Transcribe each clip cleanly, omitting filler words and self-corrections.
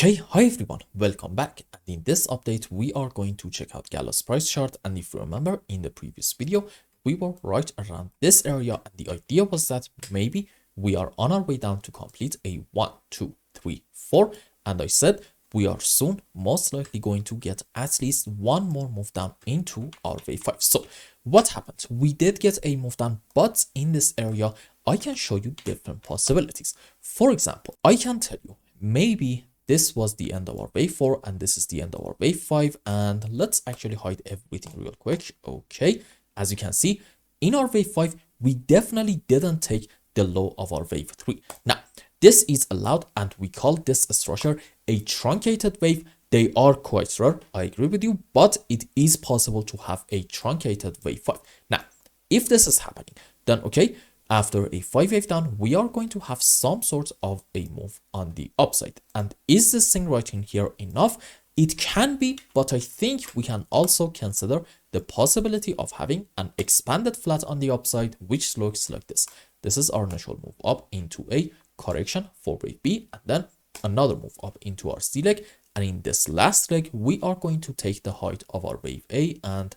Okay, hi everyone, welcome back. And in this update, we are going to check out Gala's price chart. And if you remember in the previous video, we were right around this area. And the idea was that maybe we are on our way down to complete a 1, 2, 3, 4. And I said we are soon most likely going to get at least one more move down into our wave 5. So what happened? We did get a move down, but in this area, I can show you different possibilities. For example, I can tell you maybe this was the end of our wave 4 and this is the end of our wave 5. And let's actually hide everything real quick. Okay, as you can see, in our wave 5, we definitely didn't take the low of our wave 3. Now, this is allowed and we call this structure a truncated wave. They are quite rare, I agree with you, but it is possible to have a truncated wave 5. Now, if this is happening, then okay, after a 5 wave down, we are going to have some sort of a move on the upside. And is this thing right in here enough? It can be, but I think we can also consider the possibility of having an expanded flat on the upside, which looks like this. This is our initial move up into a correction for wave B, and then another move up into our C leg. And in this last leg, we are going to take the height of our wave A, and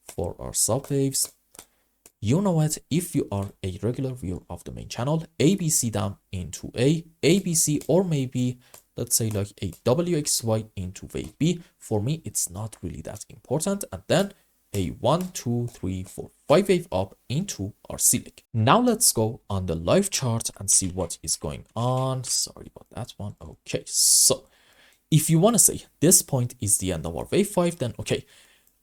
for our sub waves, you know what, if you are a regular viewer of the main channel, ABC down into A, ABC, or maybe let's say like a WXY into wave B. For me, it's not really that important. And then a 1, 2, 3, 4, 5 wave up into our C leg. Now let's go on the live chart and see what is going on. Sorry about that one. Okay, so if you want to say this point is the end of our wave 5, then okay,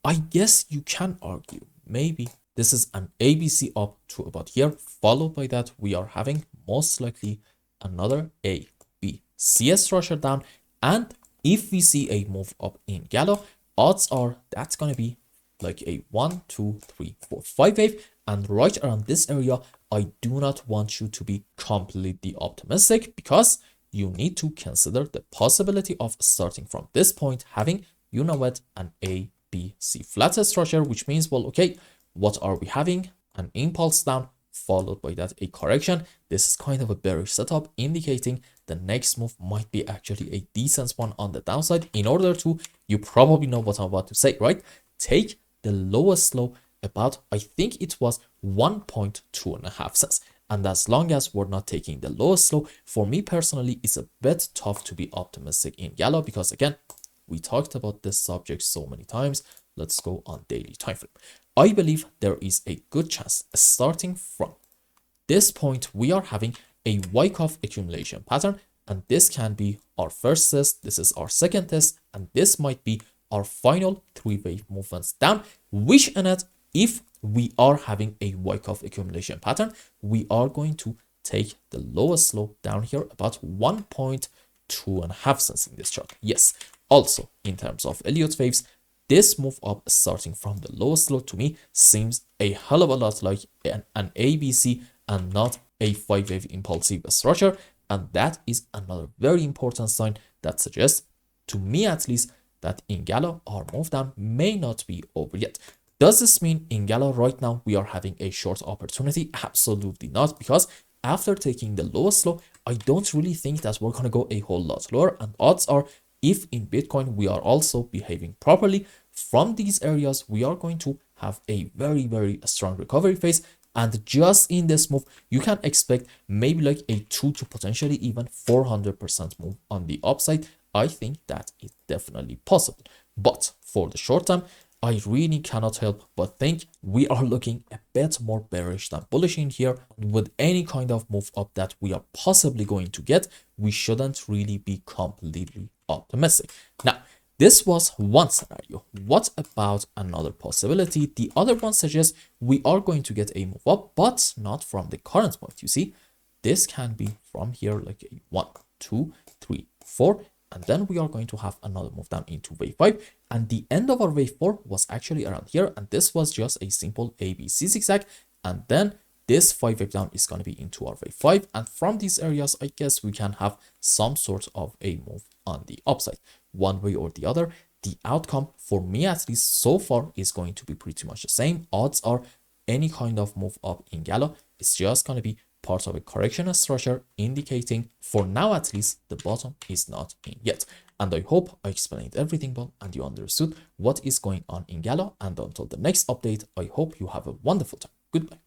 I guess you can argue maybe this is an ABC up to about here, followed by that we are having most likely another A, B, C structure down. And if we see a move up in GALA, odds are that's going to be like a 1, 2, 3, 4, 5 wave. And right around this area, I do not want you to be completely optimistic because you need to consider the possibility of starting from this point, having, you know what, an A, B, C flat structure, which means, well, okay, what are we having? An impulse down, followed by that a correction. This is kind of a bearish setup, indicating the next move might be actually a decent one on the downside. In order to, you probably know what I'm about to say, right? Take the lowest low about, I think it was 1.25 cents. And as long as we're not taking the lowest low, for me personally, it's a bit tough to be optimistic in GALA because again, we talked about this subject so many times. Let's go on daily time frame. I believe there is a good chance starting from this point, we are having a Wyckoff accumulation pattern, and this can be our first test. This is our second test, and this might be our final 3 wave movements down, which in it, if we are having a Wyckoff accumulation pattern, we are going to take the lowest low down here about 1.25 cents in this chart. Yes. Also, in terms of Elliott waves, this move up starting from the lowest low to me seems a hell of a lot like an ABC and not a 5 wave impulsive structure. And that is another very important sign that suggests, to me at least, that in GALA our move down may not be over yet. Does this mean in GALA right now we are having a short opportunity? Absolutely not, because after taking the lowest low, I don't really think that we're going to go a whole lot lower. And odds are, if in Bitcoin we are also behaving properly from these areas, we are going to have a very, very strong recovery phase. And just in this move, you can expect maybe like a 2 to potentially even 400% move on the upside. I think that is definitely possible. But for the short term, I really cannot help but think we are looking a bit more bearish than bullish in here. With any kind of move up that we are possibly going to get, we shouldn't really be completely optimistic. Now, this was one scenario. What about another possibility? The other one suggests we are going to get a move up, but not from the current point. You see, this can be from here like a 1, 2, 3, 4. And then we are going to have another move down into wave 5. And the end of our wave 4 was actually around here. And this was just a simple ABC zigzag. And then this 5 wave down is going to be into our wave 5. And from these areas, I guess we can have some sort of a move on the upside. One way or the other, the outcome for me at least so far is going to be pretty much the same. Odds are any kind of move up in GALA is just going to be part of a correction structure, indicating for now at least the bottom is not in yet. And I hope I explained everything well and you understood what is going on in Gala. And until the next update, I hope you have a wonderful time. Goodbye.